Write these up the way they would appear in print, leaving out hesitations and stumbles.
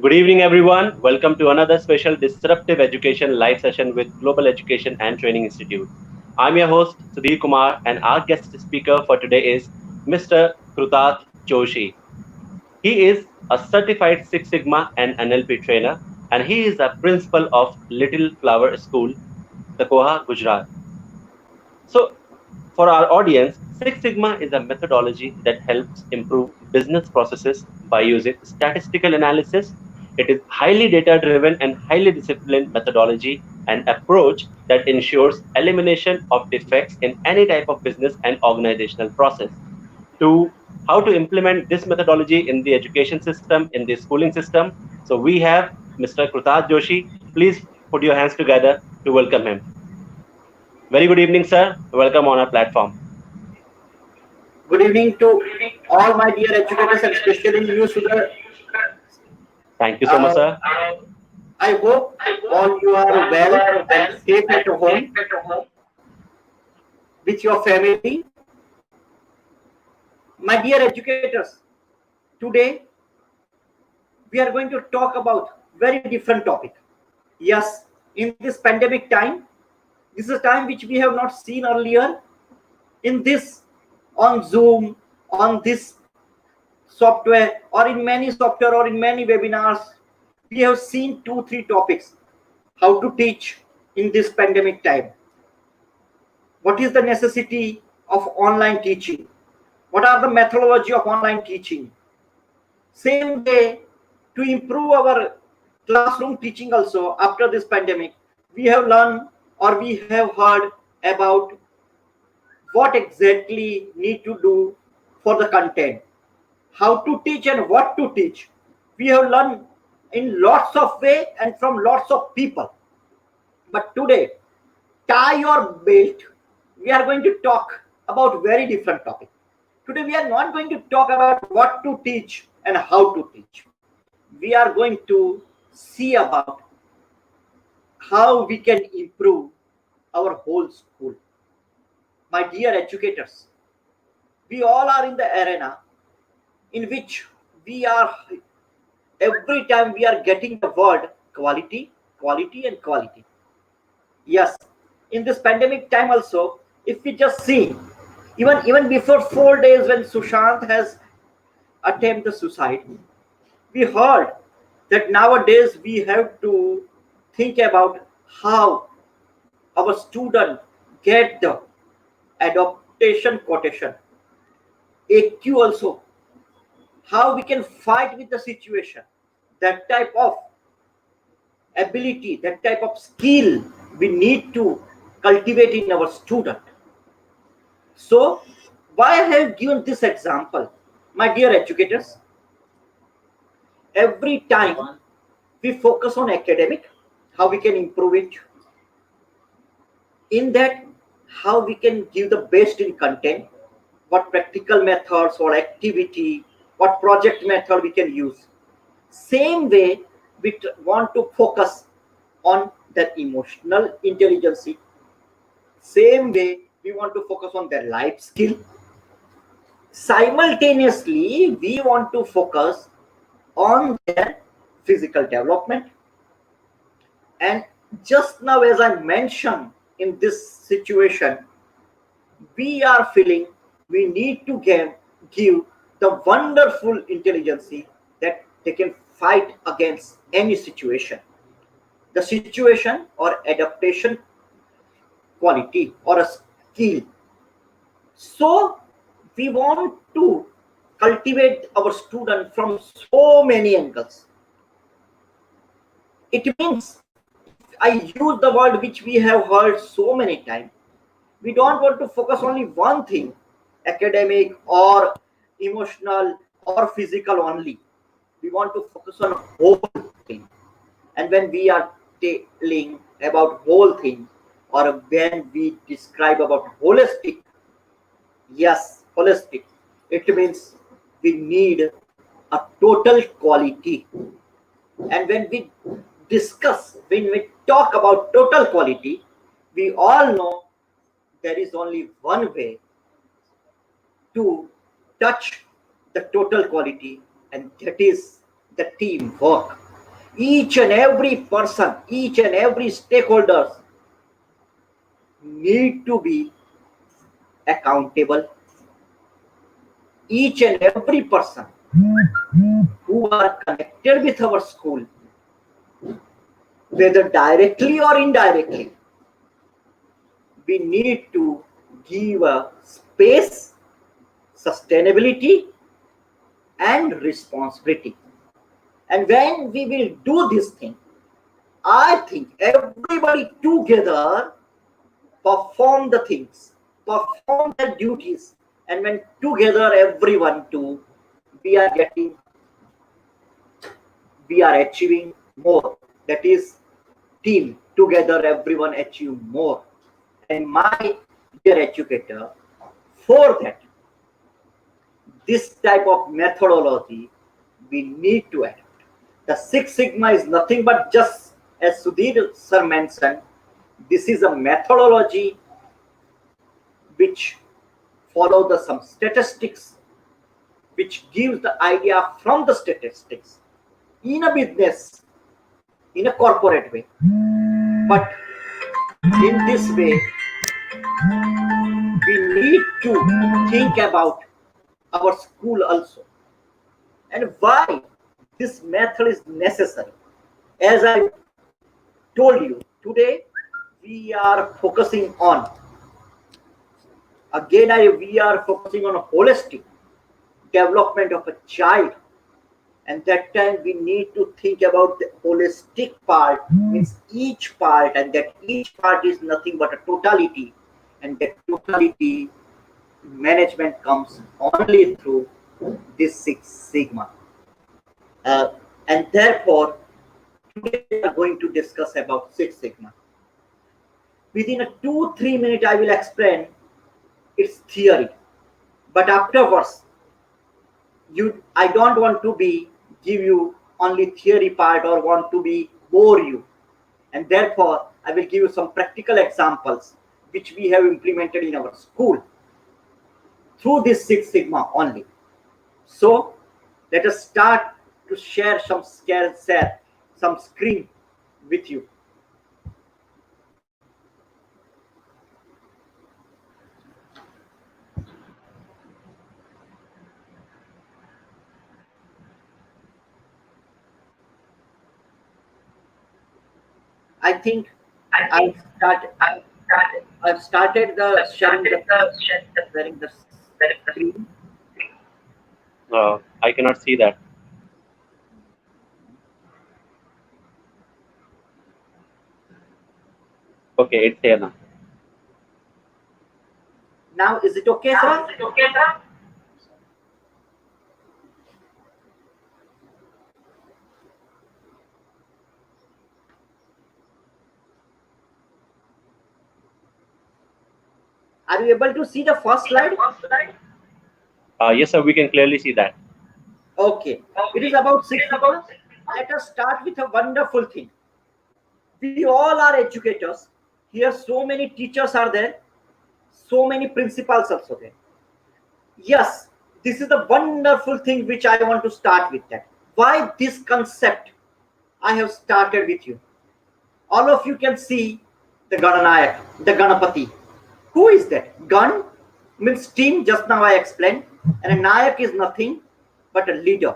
Good evening, everyone. Welcome to another special Disruptive Education live session with Global Education and Training Institute. I'm your host, Sudhir Kumar, and our guest speaker for today is Mr. Krutarth Joshi. He is a certified Six Sigma and NLP trainer, and he is a principal of Little Flower School, Takoha, Gujarat. So, for our audience, Six Sigma is a methodology that helps improve business processes by using statistical analysis. It is highly data driven and highly disciplined methodology and approach that ensures elimination of defects in any type of business and organizational process. To how to implement this methodology in the education system, in the schooling system. So we have Mr. Krutarth Joshi. Please put your hands together to welcome him. Very good evening, sir. Welcome on our platform. Good evening to all my dear educators and especially you, Sudhir. Thank you so much, Uh, sir. I hope all you are well and safe at home with your family. My dear educators, today we are going to talk about very different topic. Yes, in this pandemic time, this is a time which we have not seen earlier. In this, on Zoom, on this software, or in many software, or in many webinars, we have seen 2-3 topics. How to teach in this pandemic time, what is the necessity of online teaching, what are the methodology of online teaching. Same way, to improve our classroom teaching also after this pandemic, we have learned or we have heard about what exactly need to do for the content, how to teach and what to teach. We have learned in lots of way and from lots of people. But today, tie your belt. We are going to talk about very different topic. Today we are not going to talk about what to teach and how to teach. We are going to see about how we can improve our whole school. My dear educators, we all are in the arena in which we are every time we are getting the word quality, quality and quality. Yes, in this pandemic time also, if we just see, even before 4 days when Sushant has attempted suicide, we heard that nowadays we have to think about how our student get the adaptation quotation, AQ also, how we can fight with the situation. That type of ability, that type of skill we need to cultivate in our student. So, why I have given this example? My dear educators, every time we focus on academic, how we can improve it, in that how we can give the best in content, what practical methods or activity, what project method we can use. Same way, we want to focus on that emotional intelligence. Same way, we want to focus on their life skill. Simultaneously, we want to focus on their physical development. And just now, as I mentioned, in this situation, we are feeling we need to give the wonderful intelligence that they can fight against any situation. The situation or adaptation quality or a skill. So we want to cultivate our student from so many angles. It means I use the word which we have heard so many times. We don't want to focus only one thing, academic or emotional or physical only. We want to focus on whole thing. And when we are telling about whole thing, or when we describe about holistic, yes, holistic, it means we need a total quality. And when we discuss, when we talk about total quality, we all know there is only one way to touch the total quality, and that is the teamwork. Each and every person, each and every stakeholders need to be accountable. Each and every person who are connected with our school, whether directly or indirectly, we need to give a space, sustainability, and responsibility. And when we will do this thing, I think everybody together perform the things, perform their duties, and when together everyone do, we are getting, we are achieving more. That is team together, everyone achieve more. And my dear educator, for that, this type of methodology we need to adapt. The Six Sigma is nothing but, just as Sudhir sir mentioned, this is a methodology which follow the some statistics, which gives the idea from the statistics in a business, in a corporate way. But in this way, we need to think about our school also, and why this method is necessary. As I told you, today we are focusing on, we are focusing on a holistic development of a child, and that time we need to think about the holistic part, means each part, and that each part is nothing but a totality, and that totality management comes only through this Six Sigma. And therefore, today we are going to discuss about Six Sigma. Within a 2-3 minutes, I will explain its theory. But afterwards, I don't want to be give you only theory part or want to be bore you. And therefore, I will give you some practical examples which we have implemented in our school through this Six Sigma only. So let us start to share some screen with you. I think I've started. I've started the sharing the screen. I cannot see that. Okay, it's here now. Now is it okay, sir? Are you able to see the first slide? Yes, sir, we can clearly see that. Okay. It is about Six Sigma. Let us start with a wonderful thing. We all are educators. Here, so many teachers are there, so many principals also there. Yes, this is the wonderful thing which I want to start with. That why this concept I have started with you. All of you can see the Gananayak, the Ganapathy. Who is that? Gan means team, just now I explained, and a Nayak is nothing but a leader.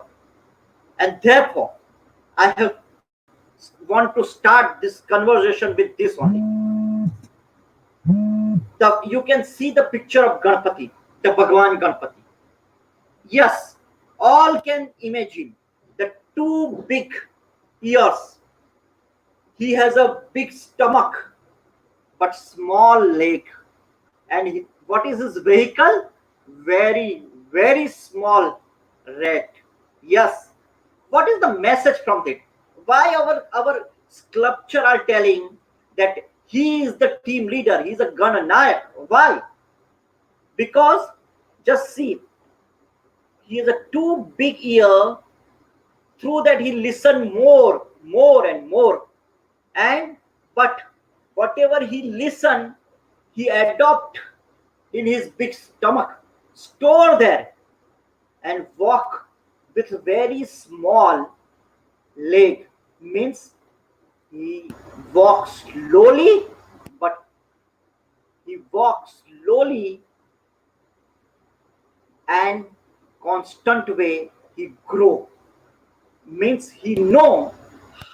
And therefore, I have want to start this conversation with this only. You can see the picture of Ganapathy, the Bhagwan Ganapathy. Yes, all can imagine the two big ears. He has a big stomach, but small leg. And what is his vehicle? Very, very small rat. Yes. What is the message from it? Why our sculpture are telling that he is the team leader, he is a Gananayak? Why? Because just see, he has a too big ear. Through that he listen more and more. And but whatever he listen, he adopt in his big stomach, store there, and walk with very small leg means he walks slowly, but he walks slowly and constant way he grow means he know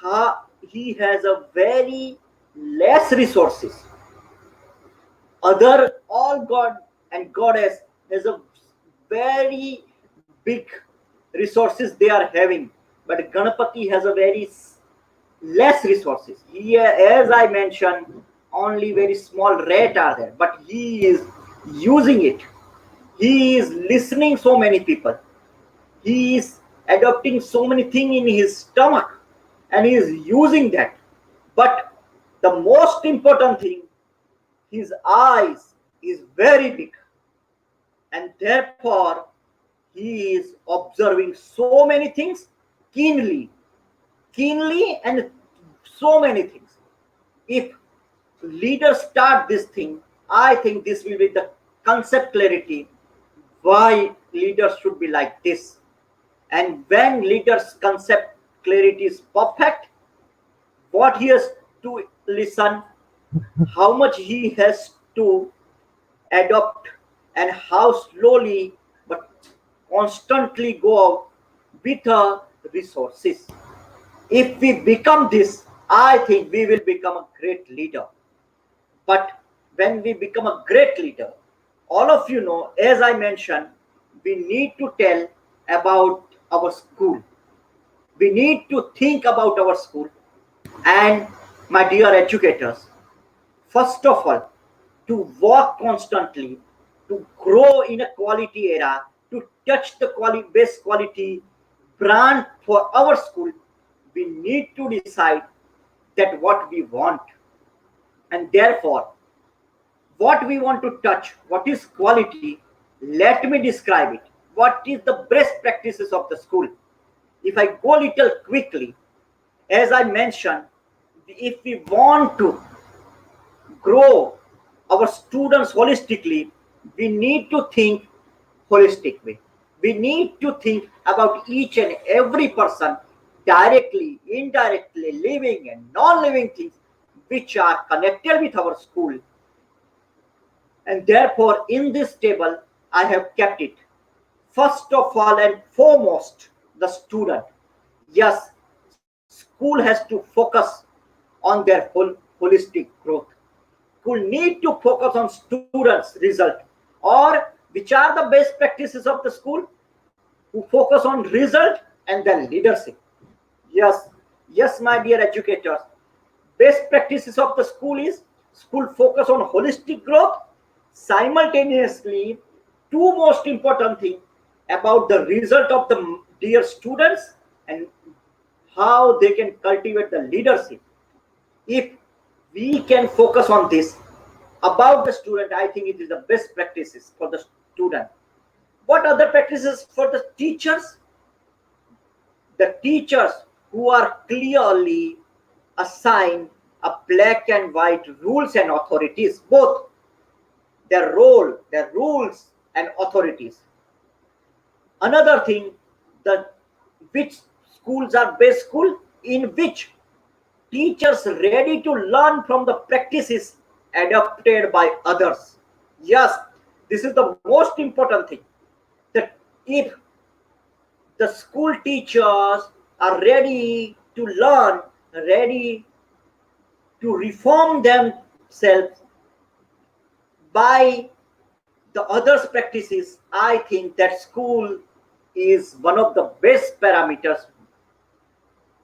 how he has a very less resources. Other all god and goddess has a very big resources they are having, but Ganapati has a very less resources. He, as I mentioned, only very small rat are there, but he is using it. He is listening so many people. He is adopting so many things in his stomach, and he is using that. But the most important thing, his eyes is very big, and therefore he is observing so many things keenly, and so many things. If leaders start this thing, I think this will be the concept clarity why leaders should be like this. And when leaders concept clarity is perfect, what he has to listen, how much he has to adopt, and how slowly but constantly go out with resources. If we become this, I think we will become a great leader. But when we become a great leader, all of you know, as I mentioned, we need to tell about our school. We need to think about our school. And my dear educators, first of all, to work constantly, to grow in a quality era, to touch the best quality brand for our school, we need to decide that what we want. And therefore, what we want to touch, what is quality, let me describe it. What is the best practices of the school? If I go little quickly, as I mentioned, if we want to grow our students holistically, we need to think holistic way. We need to think about each and every person directly, indirectly, living and non-living things which are connected with our school. And therefore, in this table, I have kept it. First of all and foremost, the student. Yes, school has to focus on their holistic growth. School need to focus on students' result. Or which are the best practices of the school? Who focus on result and then leadership. Yes, yes, my dear educators. Best practices of the school is school focus on holistic growth. Simultaneously, two most important things about the result of the dear students and how they can cultivate the leadership. If we can focus on this about the student, I think it is the best practices for the student. What other practices for the teachers? The teachers who are clearly assigned a black and white rules and authorities, both their role, their rules and authorities. Another thing, the which schools are best school, in which teachers ready to learn from the practices adopted by others. Yes, this is the most important thing. That if the school teachers are ready to learn, ready to reform themselves by the others' practices, I think that school is one of the best parameters.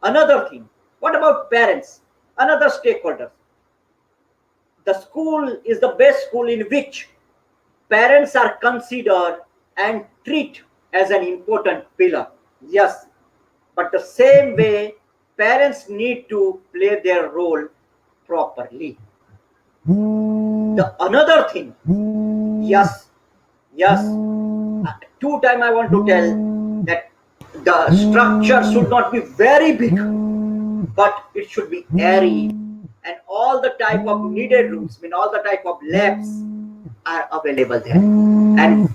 Another thing, what about parents? Another stakeholders. The school is the best school in which parents are considered and treated as an important pillar. Yes, but the same way parents need to play their role properly. The another thing, yes, yes, two time I want to tell that the structure should not be very big, but it should be airy, and all the type of needed rooms, I mean all the type of labs are available there. And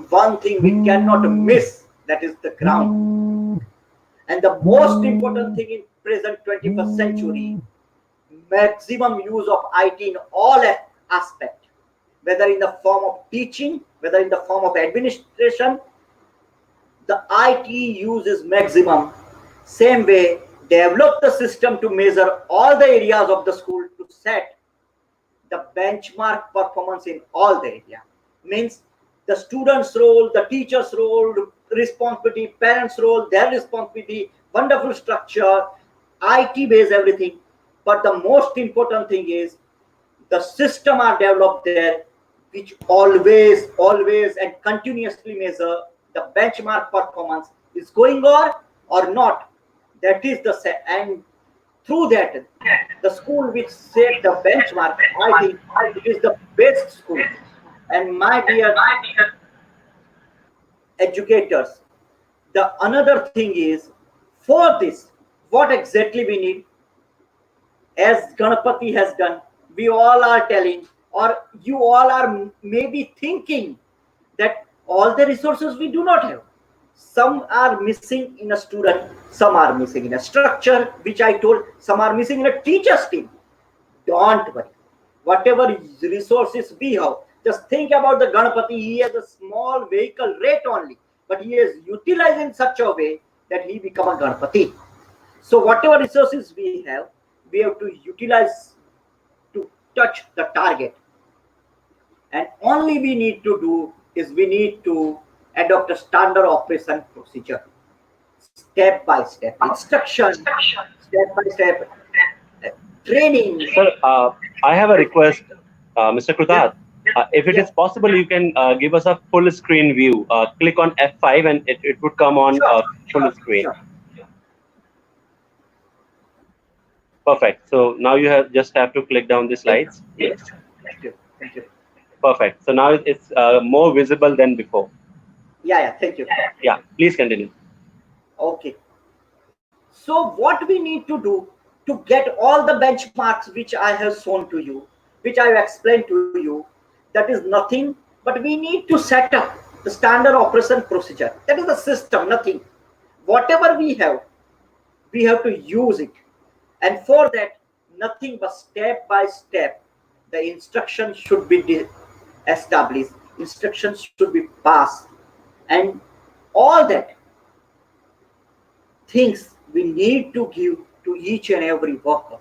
one thing we cannot miss, that is the ground. And the most important thing in present 21st century, maximum use of IT in all aspects, whether in the form of teaching, whether in the form of administration, the IT use is maximum. Same way, develop the system to measure all the areas of the school to set the benchmark performance in all the area. Means the students' role, the teachers' role, responsibility, parents' role, their responsibility, wonderful structure, IT based everything. But the most important thing is the system are developed there, which always and continuously measure the benchmark performance is going on or not. That is the set, and through that, the school which set the benchmark, I think it is the best school. And my dear educators, the another thing is, for this, what exactly we need, as Ganapathy has done, we all are telling, or you all are maybe thinking that all the resources we do not have. Some are missing in a student, some are missing in a structure, which I told, some are missing in a teacher's team. Don't worry. Whatever resources we have, just think about the Ganapathy. He has a small vehicle rate only, but he is utilized in such a way that he become a Ganapathy. So whatever resources we have to utilize to touch the target. And only we need to do is we need to adopt a standard operation procedure, step by step, instruction, step by step, training. Sir, I have a request, Mr. Yeah, Krutarth. If it yeah, is possible, you can give us a full screen view. Click on F5 and it would come on sure, full screen. sure. Perfect. So now you have just have to click down the Thank you, slides. Yes. thank you. Perfect. So now it's more visible than before. Yeah, thank you. Yeah. Please continue. Okay. So what we need to do to get all the benchmarks which I have shown to you, which I have explained to you, that is nothing but we need to set up the standard operation procedure. That is the system, nothing. Whatever we have to use it. And for that, nothing but step by step, the instructions should be established, instructions should be passed, and all that things we need to give to each and every worker.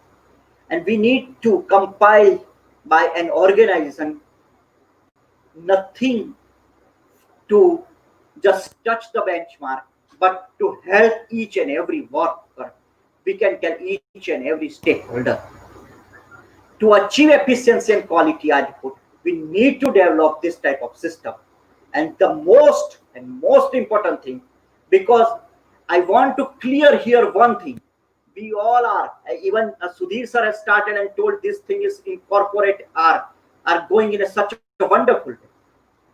And we need to compile by an organization, nothing to just touch the benchmark, but to help each and every worker. We can tell each and every stakeholder. To achieve efficiency and quality output, we need to develop this type of system. And the most important thing, because I want to clear here one thing. We all are, even Sudhir sir has started and told this thing is incorporate are going in such a wonderful way.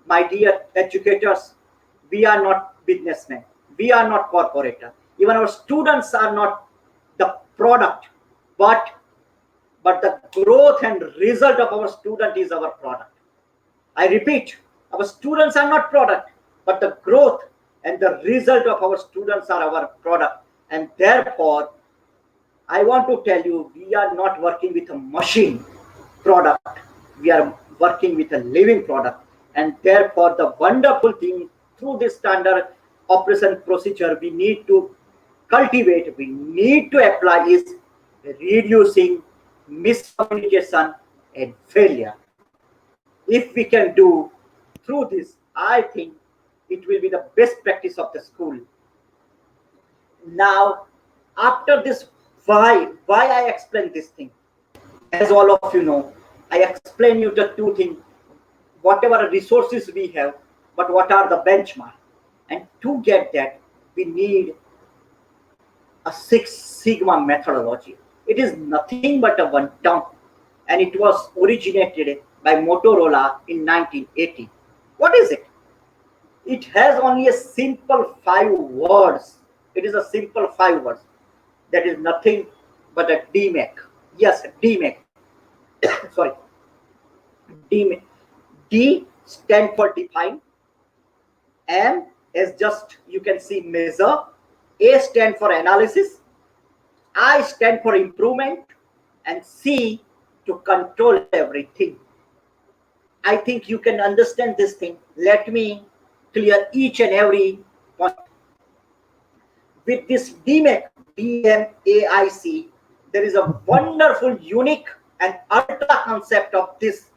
My dear educators, we are not businessmen. We are not corporator. Even our students are not the product, but the growth and result of our student is our product. I repeat, our students are not product, but the growth and the result of our students are our product. And therefore, I want to tell you, we are not working with a machine product. We are working with a living product. And therefore, the wonderful thing through this standard operation procedure we need to cultivate, we need to apply is reducing miscommunication and failure. If we can do through this, I think it will be the best practice of the school. Now, after this, why I explain this thing? As all of you know, I explain you the two things: whatever resources we have, but what are the benchmark? And to get that, we need a Six Sigma methodology. It is nothing but a one term, and it was originated by Motorola in 1980. What is it? It has only a simple 5 words. It is a simple 5 words. That is nothing but a DMAC. Yes, DMAC. Sorry, DMAC. D stand for define. M is just, you can see, measure. A stand for analysis, I stand for improvement, and C to control everything. I think you can understand this thing. Let me clear each and every point. With this DMAIC, there is a wonderful, unique, and ultra concept of this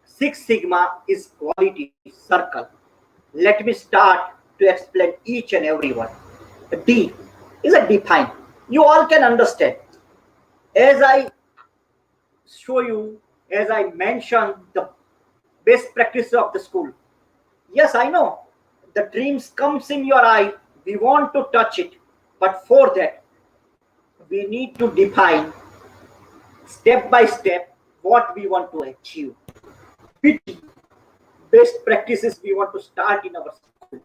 Six Sigma is quality circle. Let me start to explain each and every one. D is a define. You all can understand. As I show you, as I mentioned, the best practice of the school. Yes, I know the dreams comes in your eye. We want to touch it, but for that, we need to define step by step what we want to achieve. Which best practices we want to start in our school.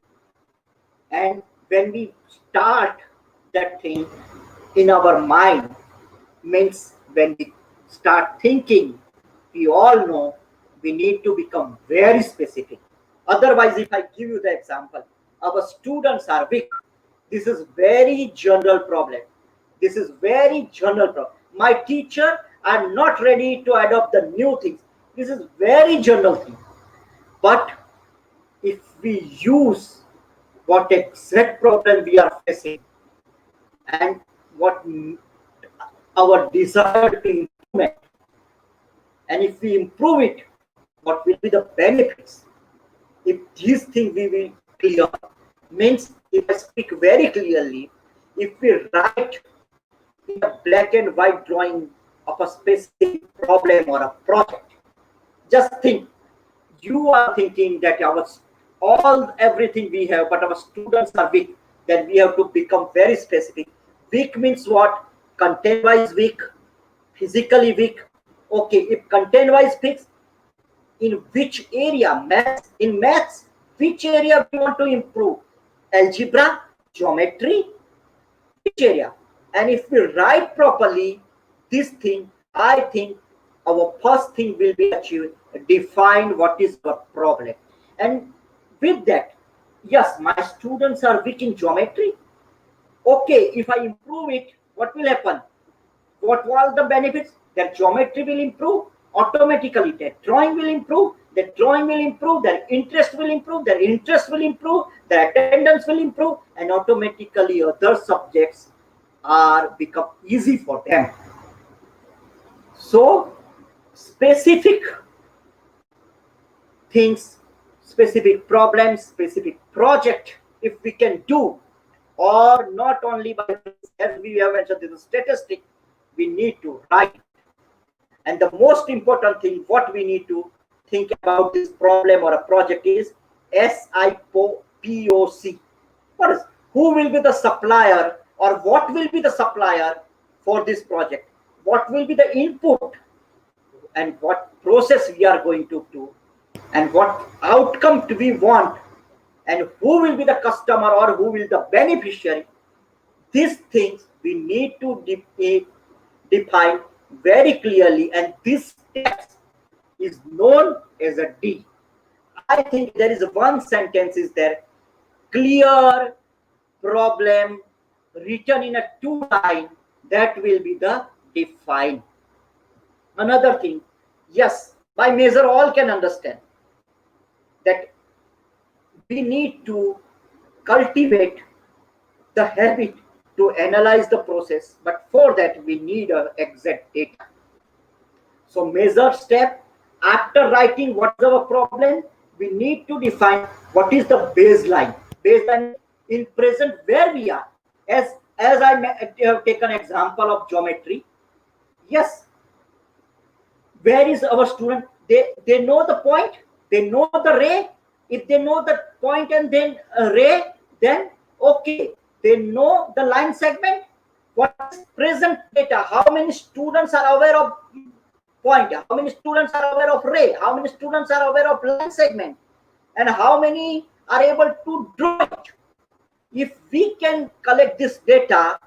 And when we start that thing in our mind, means when we start thinking, we all know we need to become very specific. Otherwise, if I give you the example, our students are weak. This is very general problem. This is very general problem. My teacher are not ready to adopt the new things. This is very general thing. But if we use what exact problem we are facing and what our desire to improvement, and if we improve it, what will be the benefits? If these things we will clear, means if I speak very clearly, if we write in a black and white drawing of a specific problem or a project, just think, you are thinking that our all everything we have, but our students are weak, then we have to become very specific. Weak means what? Content wise weak, physically weak. Okay, if content wise weak, in which area? Maths. In maths, which area we want to improve? Algebra, geometry, which area? And if we write properly this thing, I think our first thing will be achieved. Define what is our problem. And with that, yes, my students are weak in geometry. Okay, if I improve it, what will happen? What are the benefits? Their geometry will improve automatically. Their drawing will improve. Their drawing will improve. Their interest will improve. Their interest will improve. Their attendance will improve, and automatically other subjects are become easy for them. So specific things, specific problems, specific project, if we can do, or not only by, as we have mentioned, this is statistic, we need to write. And the most important thing, what we need to think about this problem or a project is SIPOC. What is? Who will be the supplier, or what will be the supplier for this project? What will be the input, and what process we are going to do, and what outcome do we want, and who will be the customer or who will be the beneficiary? These things we need to define very clearly, and this text is known as a D. I think there is one sentence is there, clear problem written in a 2 line, that will be the define. Another thing, yes, by measure all can understand that we need to cultivate the habit to analyze the process, but for that we need a exact data. So measure step, after writing what is our problem, we need to define what is the baseline. Baseline in present where we are. As I have taken example of geometry. Yes, where is our student? They know the point, they know the ray. If they know the point and then ray, then okay, they know the line segment. What is present data? How many students are aware of point? How many students are aware of ray? How many students are aware of line segment? And how many are able to draw it? If we can collect this data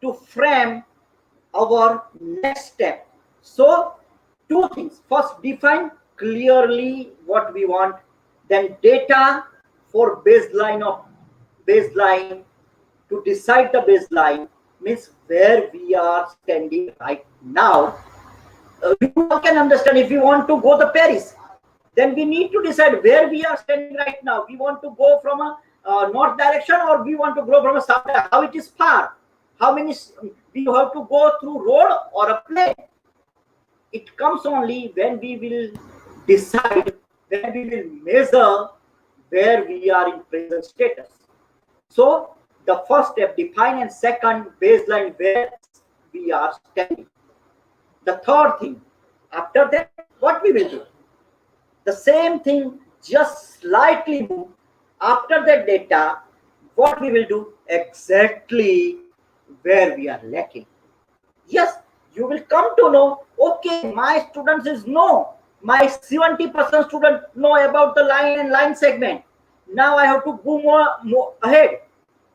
to frame our next step. So two things. First, define clearly what we want. Then data for baseline to decide the baseline means where we are standing right now. You all can understand, if we want to go to Paris, then we need to decide where we are standing right now. We want to go from a north direction, or we want to go from a south direction. How it is far? How many we have to go through road or a plane? It comes only when we will decide, when we will measure where we are in present status. So the first step, define, and second, baseline where we are standing. The third thing, after that, what we will do? The same thing, just slightly move. After that data, what we will do? Exactly where we are lacking. Yes, you will come to know, okay, my students is no. My 70% student know about the line and line segment. Now I have to go more ahead.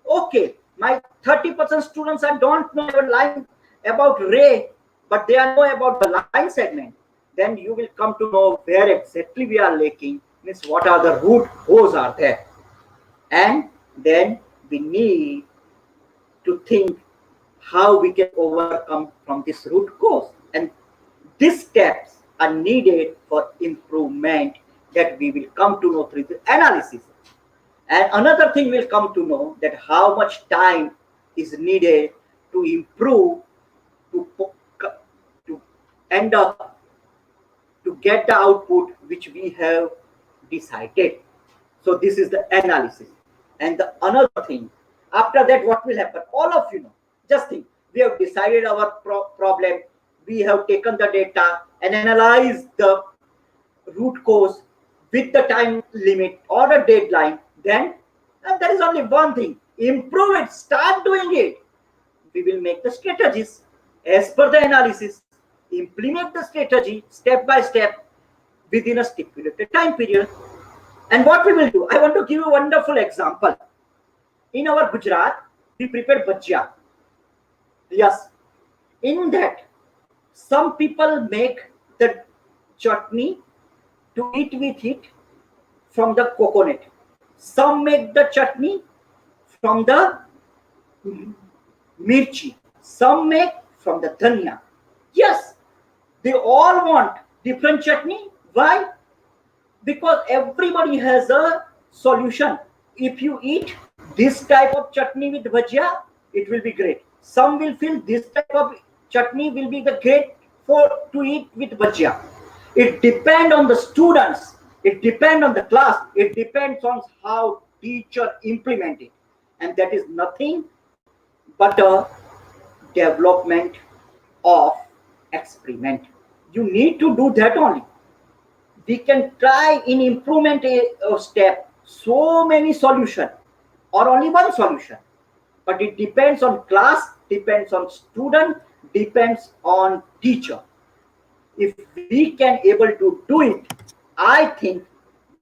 Okay, my 30% students I don't know about line, about ray, but they are know about the line segment. Then you will come to know where exactly we are lacking, means what are the root cause are there. And then we need to think how we can overcome from this root cause. And these steps are needed for improvement that we will come to know through the analysis. And another thing we'll come to know, that how much time is needed to improve, to end up to get the output which we have decided. So this is the analysis. And the another thing, after that, what will happen? All of you know, just think, we have decided our problem, we have taken the data and analyzed the root cause with the time limit or a deadline. Then there is only one thing, improve it, start doing it. We will make the strategies as per the analysis, implement the strategy step by step within a stipulated time period. And what we will do, I want to give you a wonderful example. In our Gujarat, we prepare bhajia. Yes, in that, some people make the chutney to eat with it from the coconut. Some make the chutney from the mirchi. Some make from the dhania. Yes, they all want different chutney. Why? Because everybody has a solution. If you eat this type of chutney with bhajia, it will be great. Some will feel this type of chutney will be the great for to eat with bhajia. It depends on the students. It depends on the class. It depends on how teacher implement it. And that is nothing but a development of experiment. You need to do that only. We can try in improvement step so many solution or only one solution, but it depends on class, depends on student, depends on teacher. If we can able to do it, I think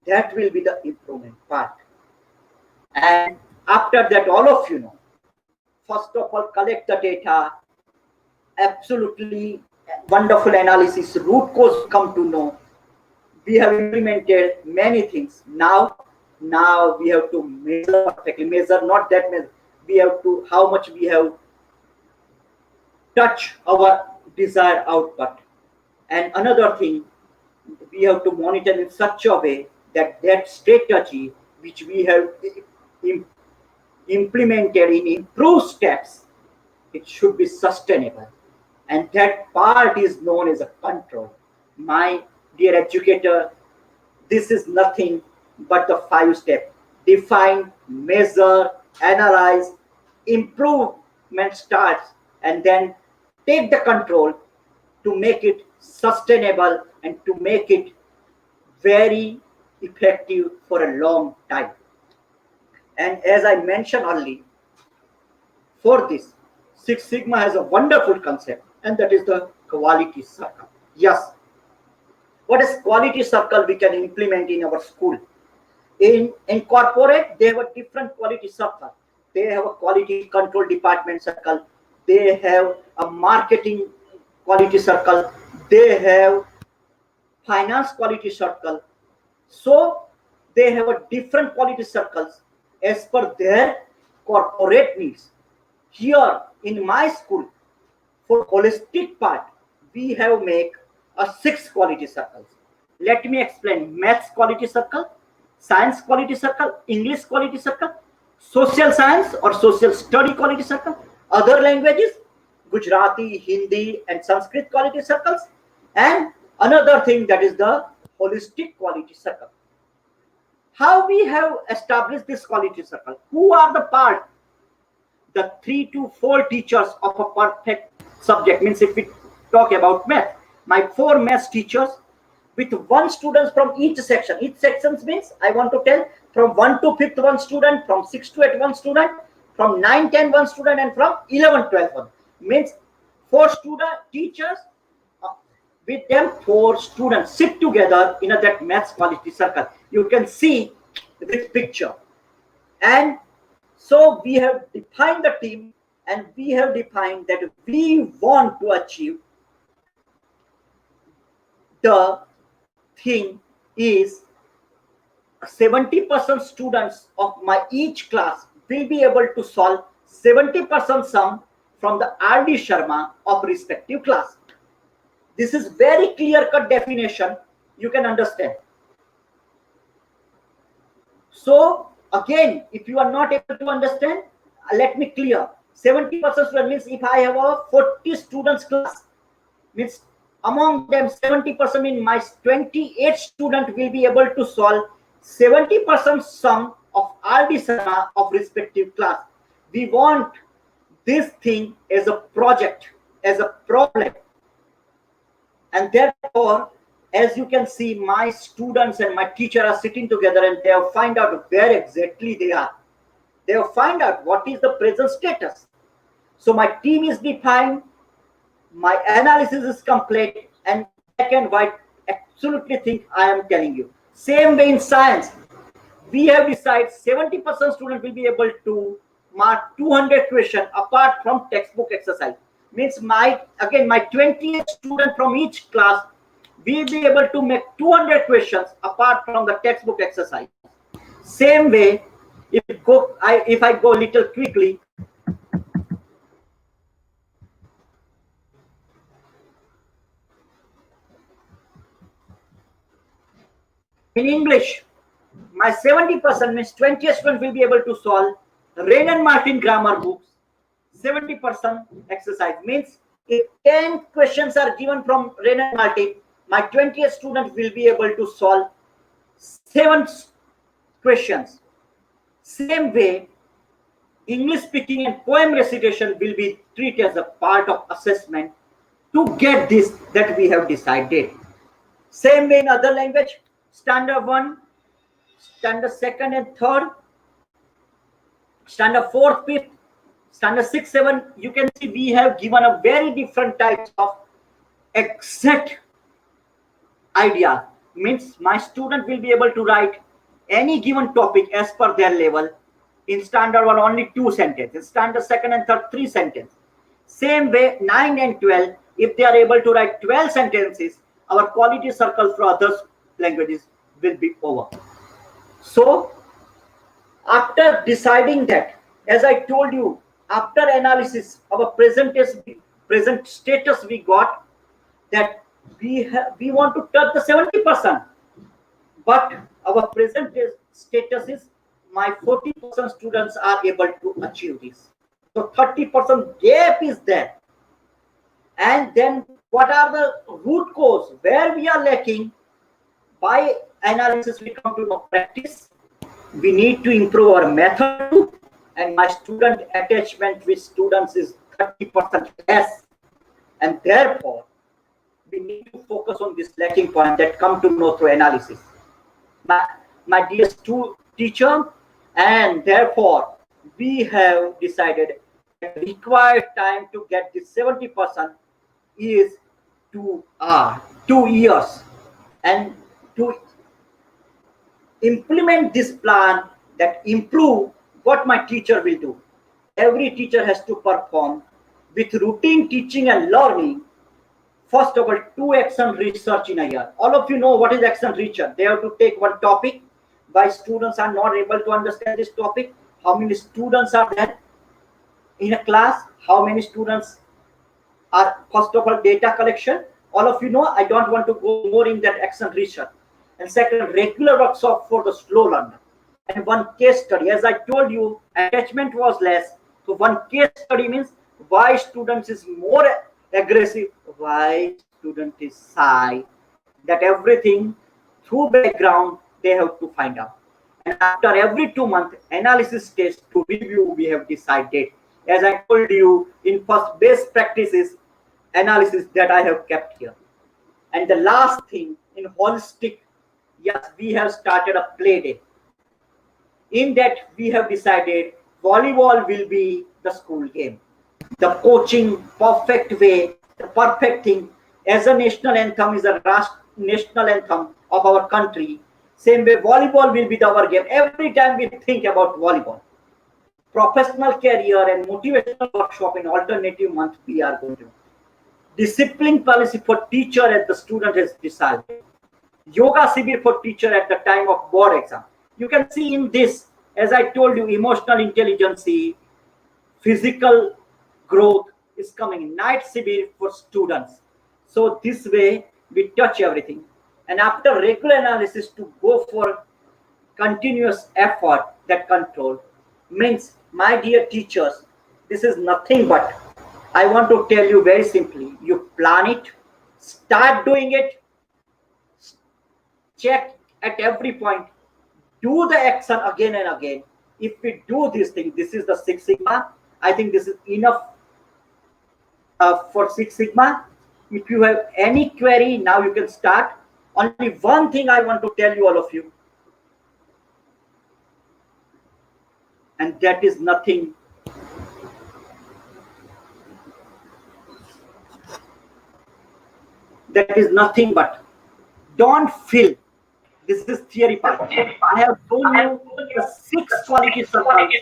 that will be the improvement part. And after that, all of you know, first of all, collect the data, absolutely wonderful analysis, root cause come to know. We have implemented many things. Now we have to measure perfectly. Measure, not that measure. We have to how much we have touch our desired output. And another thing, we have to monitor in such a way that that strategy which we have implemented in improved steps, it should be sustainable. And that part is known as a control. My dear educator, this is nothing but the 5 step: define, measure, analyze, improvement starts, and then take the control to make it sustainable and to make it very effective for a long time. And as I mentioned earlier, for this, Six Sigma has a wonderful concept, and that is the quality circle. Yes, what is quality circle we can implement in our school? In corporate, they have a different quality circle. They have a quality control department circle. They have a marketing quality circle. They have finance quality circle. So they have a different quality circles as per their corporate needs. Here in my school, for holistic part, we have make a 6 quality circles. Let me explain: maths quality circle, science quality circle, English quality circle, social science or social study quality circle, other languages, Gujarati, Hindi, and Sanskrit quality circles, and another thing, that is the holistic quality circle. How we have established this quality circle? Who are the part? The 3 to 4 teachers of a perfect subject. Means if we talk about math, my 4 math teachers with 1 student from each section. Each section means, I want to tell, from 1 to 5th 1 student, from 6 to 8 1 student, from 9 10 1 student, and from 11 12 one. Means 4 student teachers, with them 4 students sit together in that maths quality circle. You can see this picture. And so we have defined the team, and we have defined that we want to achieve the thing is 70% students of my each class will be able to solve 70% sum from the RD Sharma of respective class. This is very clear cut definition, you can understand. So again, if you are not able to understand, let me clear. 70% student means if I have a 40 students class, means among them 70% means my 28 student will be able to solve 70% sum of RD Sharma of respective class. We want this thing as a project, as a problem, and therefore, as you can see, my students and my teacher are sitting together, and they have find out where exactly they are. They have find out what is the present status. So my team is defined, my analysis is complete, and black and white absolutely think I am telling you. Same way in science, we have decided 70% student will be able to mark 200 questions apart from textbook exercise. Means my 28 student from each class will be able to make 200 questions apart from the textbook exercise. Same way, if I go little quickly, in English, my 70% means 20 students will be able to solve Rain and Martin grammar books, 70% exercise. Means if 10 questions are given from Rain and Martin, my 20 students will be able to solve 7 questions. Same way, English speaking and poem recitation will be treated as a part of assessment to get this that we have decided. Same way in other language, standard 1, standard 2nd and 3rd, standard 4th, 5th, standard 6, 7, you can see we have given a very different types of exact idea. Means my student will be able to write any given topic as per their level. In standard 1 only 2 sentences, standard 2nd and 3rd 3 sentences. Same way 9 and 12, if they are able to write 12 sentences, our quality circle for other languages will be over. So after deciding that, as I told you, after analysis, our present status we got that we want to touch the 70%, but our present status is my 40% students are able to achieve this. So 30% gap is there. And then what are the root cause where we are lacking? By analysis we come to know practice. We need to improve our method too, and my student attachment with students is 30% less, and therefore we need to focus on this lacking point that come to know through analysis. My dear teacher, and therefore we have decided that the required time to get this 70% is 2 years, and to implement this plan that improve, what my teacher will do. Every teacher has to perform with routine teaching and learning. First of all, 2 action research in a year. All of you know what is action research. They have to take one topic. Why students are not able to understand this topic? how many students are there in a class, how many students are, first of all, data collection. All of you know, I don't want to go more in that action research. And second, regular workshop for the slow learner. And one case study. As I told you, attachment was less. So one case study means why students is more aggressive, why student is shy, that everything through background they have to find out. And after every 2 month analysis test to review, we have decided, as I told you in first best practices analysis that I have kept here. And the last thing in holistic, yes, we have started a play day. In that we have decided volleyball will be the school game. The coaching perfect way, the perfect thing. As a national anthem is a national anthem of our country, same way volleyball will be our game. Every time we think about volleyball, professional career and motivational workshop in alternative month we are going to. Discipline policy for teacher as the student has decided. Yoga Sibir for teacher at the time of board exam. You can see in this, as I told you, emotional intelligence, physical growth is coming. Night Sibir for students. So this way we touch everything. And after regular analysis to go for continuous effort, that control means, my dear teachers, this is nothing but, I want to tell you very simply, you plan it, start doing it, check at every point, do the action again and again. If we do this thing, this is the Six Sigma. I think this is enough for Six Sigma. If you have any query, now you can start. Only one thing I want to tell you, all of you, and that is nothing but, don't feel, this is theory part. I have shown you the 6 quality circles.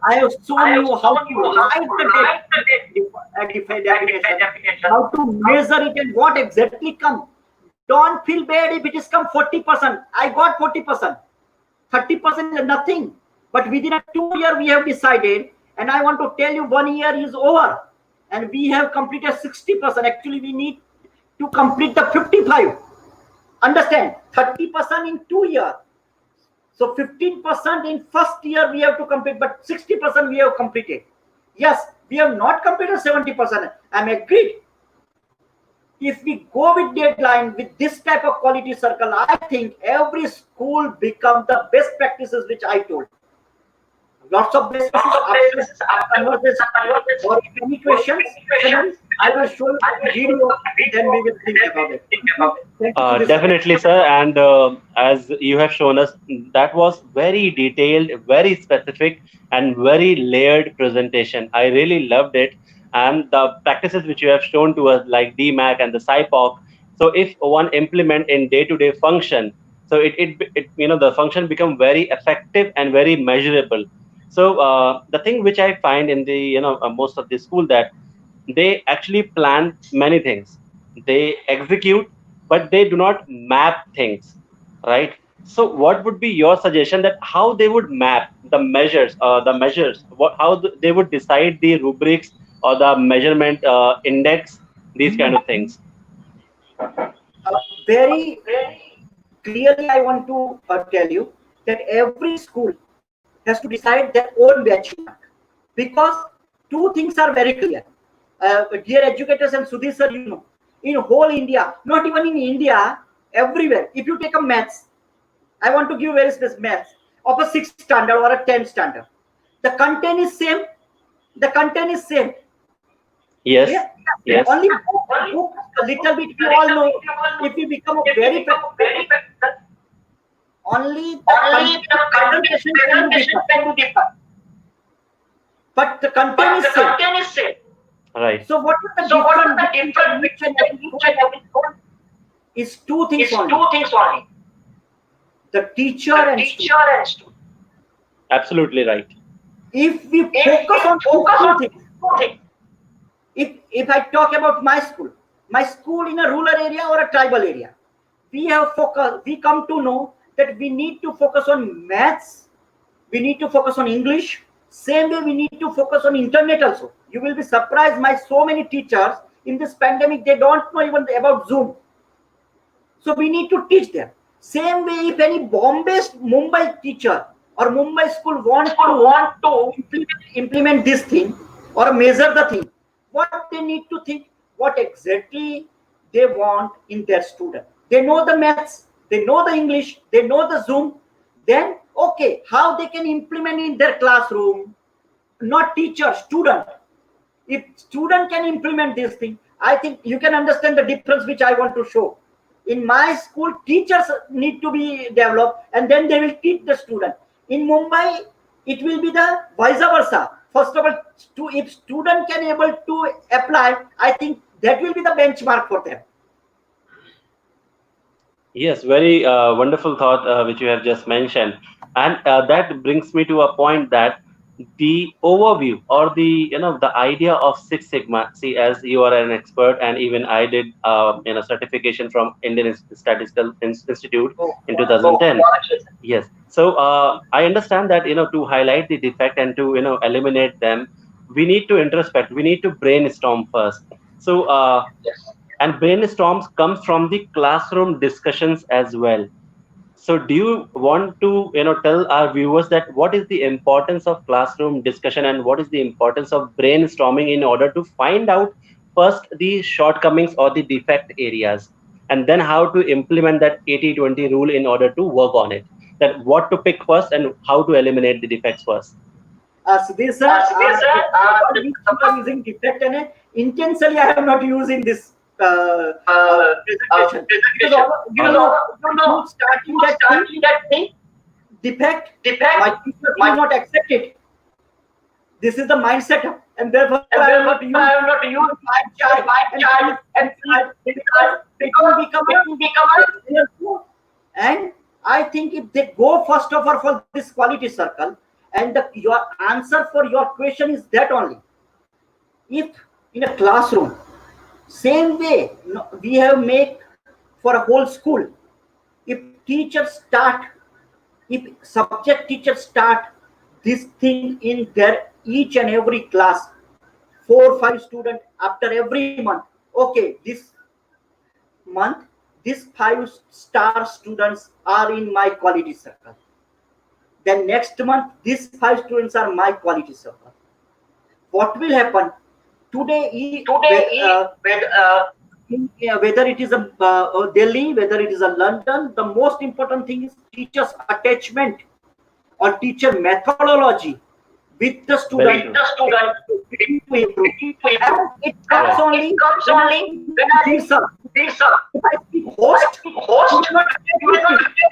I have shown you how to write the definition, how to measure it and what exactly come. Don't feel bad if it is come 40%. I got 40%. 30% is nothing. But within a 2 year we have decided, and I want to tell you 1 year is over. And we have completed 60%. Actually, we need to complete the 55. Understand? 30% in 2 years. So 15% in first year we have to complete, but 60% we have completed. Yes, we have not completed 70%. I'm agreed. If we go with deadline with this type of quality circle, I think every school become the best practices which I told. Lots of best practices or any questions, I will show you the video, then we will think about it. Definitely, sir. And as you have shown us, that was very detailed, very specific, and very layered presentation. I really loved it. And the practices which you have shown to us, like DMAC and the SIPOC. So if one implement in day-to-day function, so it the function become very effective and very measurable. So the thing which I find in the most of the school, that they actually plan many things, they execute, but they do not map things, right? So what would be your suggestion, that how they would map the measures, how they would decide the rubrics or the measurement index, these kind of things? Very clearly I want to tell you that every school has to decide their own benchmark, because two things are very clear. Dear educators and Sudhir sir, in whole India, not even in India, everywhere, if you take a maths, I want to give very specific maths of a 6th standard or a 10th standard, the content is same. The content is same. Yes. Yeah? Yes. Only book a little bit. You all know, if we become a very only the presentation can be different, but the content is same. Right. So what is the difference between each and every book? Is two things only. The teacher and student. Absolutely right. If we focus on two things, if I talk about my school in a rural area or a tribal area, we come to know that we need to focus on maths, we need to focus on English, Same way we need to focus on internet also. You will be surprised, my so many teachers in this pandemic, they don't know even about Zoom. So we need to teach them. Same way, if any Bombay, Mumbai teacher or Mumbai school want to implement this thing or measure the thing, what they need to think, what exactly they want in their student. They know the maths, they know the English, they know the Zoom. Then okay, how they can implement in their classroom? Not teacher, student. If student can implement this thing, I think you can understand the difference which I want to show. In my school, teachers need to be developed, and then they will teach the student. In Mumbai, it will be the vice versa. First of all, if student can able to apply, I think that will be the benchmark for them. Yes, very wonderful thought which you have just mentioned, and that brings me to a point that the overview or the the idea of Six Sigma. See, as you are an expert, and even I did certification from Indian Statistical Institute Oh, in 2010. Yes, so I understand that to highlight the defect and to eliminate them, we need to introspect. We need to brainstorm first. So and brainstorms comes from the classroom discussions as well. So do you want to tell our viewers that what is the importance of classroom discussion and what is the importance of brainstorming in order to find out first the shortcomings or the defect areas, and then how to implement that 80-20 rule in order to work on it, that what to pick first and how to eliminate the defects first. Sudhir sir, the word which you are using defect and intentionally I have not used in this presentation, because you starting that thing defect, my teacher will not accept it. This is the mindset, and therefore I have not used my child and because it will become a and I think if they go first of all for this quality circle, and your answer for your question is that only. If in a classroom, same way we have made for a whole school, if teachers start, if subject teachers start this thing in their each and every class, 4 or 5 students after every month, okay, this month these 5-star students are in my quality circle, then next month these 5 students are my quality circle. What will happen today? Whether it is a Delhi, whether it is a London, the most important thing is teachers' attachment or teacher methodology with the student. To improve. And it comes only when I teach her. If I speak host, you will not attach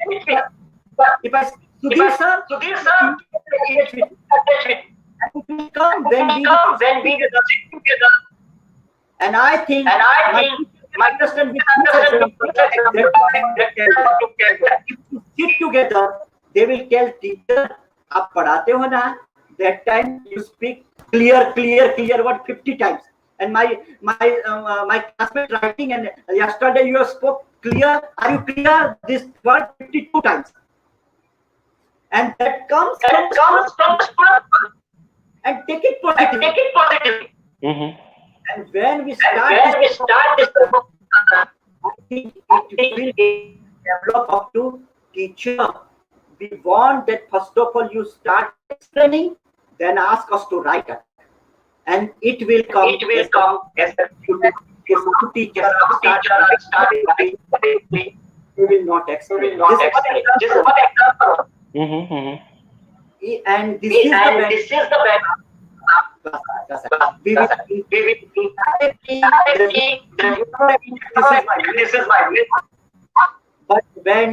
with me. But if I speak Sudhir sir, attach with me. And it will come when we sit together. And I think my understand if you sit together, they will tell teacher, आप पढ़ाते हो ना, that time you speak clear what 50 times. And my classmate writing, and yesterday you spoke clear. Are you clear? This word 52 times. And that comes from and take it positively. Mm-hmm. And when we start this, I think it will develop up to teacher. We want that first of all you start explaining, then ask us to write it, and it will come. As a teacher start writing, we will not explain. This is one example. Mm-hmm. And this is the bad. We will this is my way. But when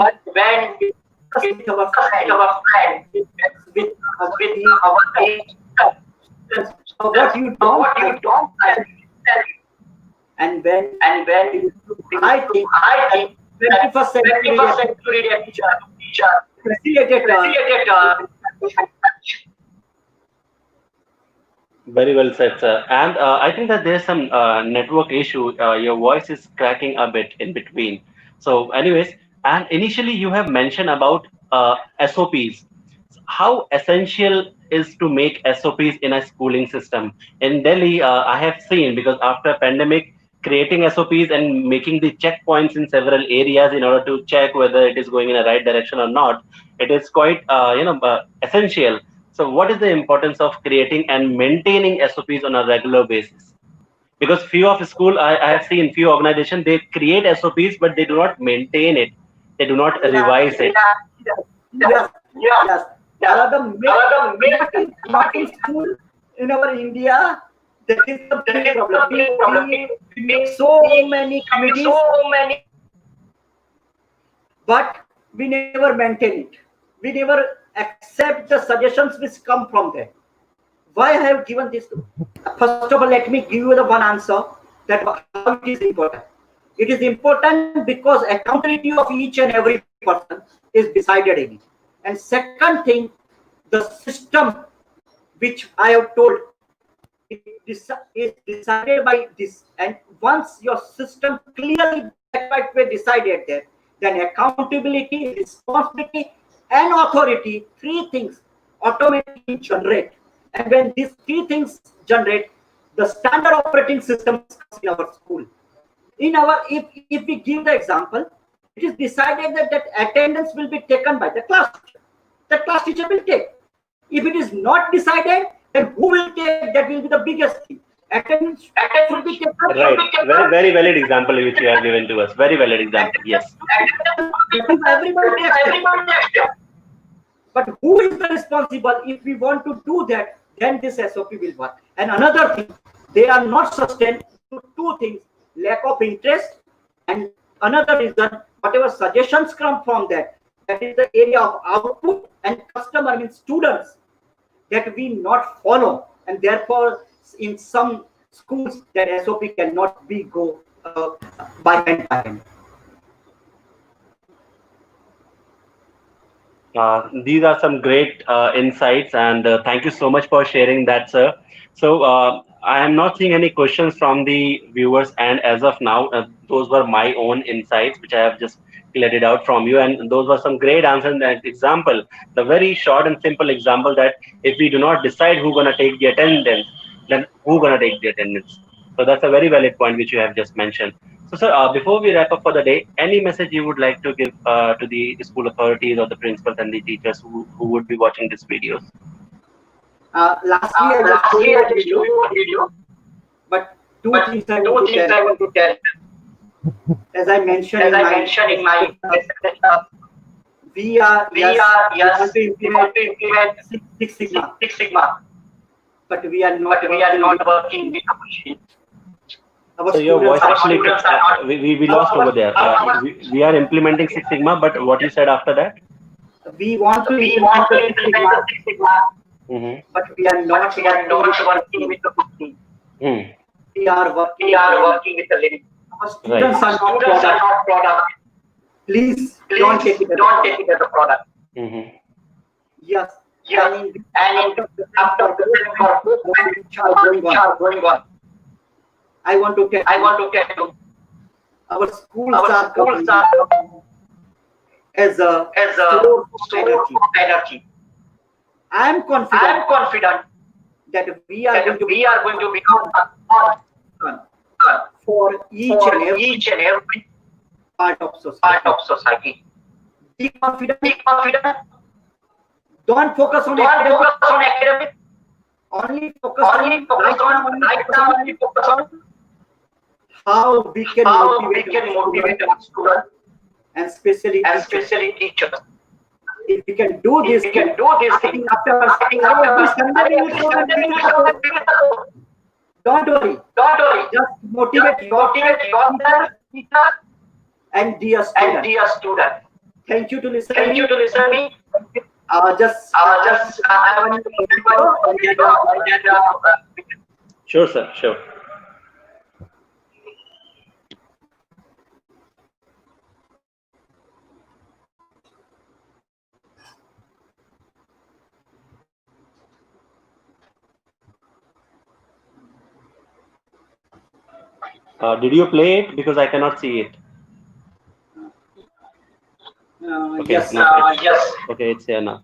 with our friend, with our age, what you don't and when I think 21st century teacher created Very well said, sir. And I think that there's some network issue. Your voice is cracking a bit in between. So, anyways, and initially you have mentioned about SOPs. how essential is to make SOPs in a schooling system? In Delhi, I have seen, because after pandemic, creating SOPs and making the checkpoints in several areas in order to check whether it is going in a right direction or not, it is quite essential. So, what is the importance of creating and maintaining SOPs on a regular basis? Because few of school, I have seen few organizations, they create SOPs but they do not maintain it, they do not Yeah, revise it. yes, yes. There are not in school in our India. That is the big problem. We make so many committees, but we never maintain it. We never accept the suggestions which come from there. Why I have given this? First of all, let me give you the one answer that how it is important. It is important because accountability of each and every person is decided in it. And second thing, the system which I have told is decided by this. And once your system clearly black white way decided that, then accountability, responsibility, and authority, three things automatically generate. And when these three things generate, the standard operating system comes in our school. In our, if we give the example, it is decided that attendance will be taken by the class teacher. The class teacher will take. If it is not decided, then who will take? That will be the biggest thing. Attendance should be taken. Right. Very, very valid example which you have given to us. Very valid example. Yes. Everyone takes. But who is the responsible? If we want to do that, then this SOP will work. And another thing, they are not sustained to two things: lack of interest, and another reason, whatever suggestions come from that is the area of output and customer, means students, that we not follow, and therefore in some schools that SOP cannot be go by hand by hand. These are some great insights, and thank you so much for sharing that, sir. So, I am not seeing any questions from the viewers, and as of now, those were my own insights, which I have just cleared it out from you, and those were some great answers. And example, the very short and simple example that if we do not decide who's gonna take the attendance, then who gonna take the attendance? So that's a very valid point which you have just mentioned. So, sir, before we wrap up for the day, any message you would like to give to the school authorities or the principals and the teachers who would be watching these videos? Lastly, I just show you a video, but two things I want to tell. As I mentioned in my we are want to implement Six Sigma, but we are not working with the machine. So your voice actually we lost over there. We are implementing Six Sigma, but what you said after that? We want to implement Six Sigma, but we are not working with the machine. We are working with the living. Our students are not product. Please don't take it as a product. Yes. And after the which are going on, I want to tell you, our schools are as a source of energy. I am confident that we are going to become for each and every part of society. Be confident. Don't focus on academic. Only focus on how we can motivate our students, and especially teachers. If we can do this, I think after every Sunday, don't worry. Just motivate yourself and dear student. Thank you to listen me. Sure, sir. Sure. Did you play it? Because I cannot see it. Okay, Yes. Okay, it's here now.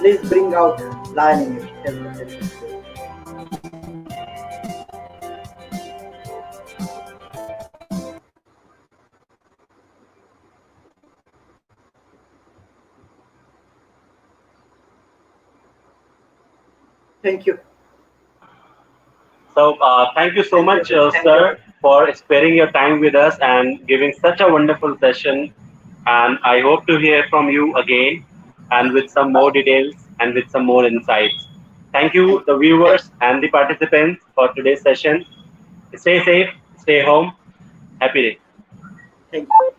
Please bring out lion in you. Tell the story. Thank you. So, thank you so Thank you. much, sir, for sparing your time with us and giving such a wonderful session. And I hope to hear from you again and with some more details and with some more insights. Thank you, Thank the you. viewers and the participants, for today's session. Stay safe, stay home. Happy day. Thank you.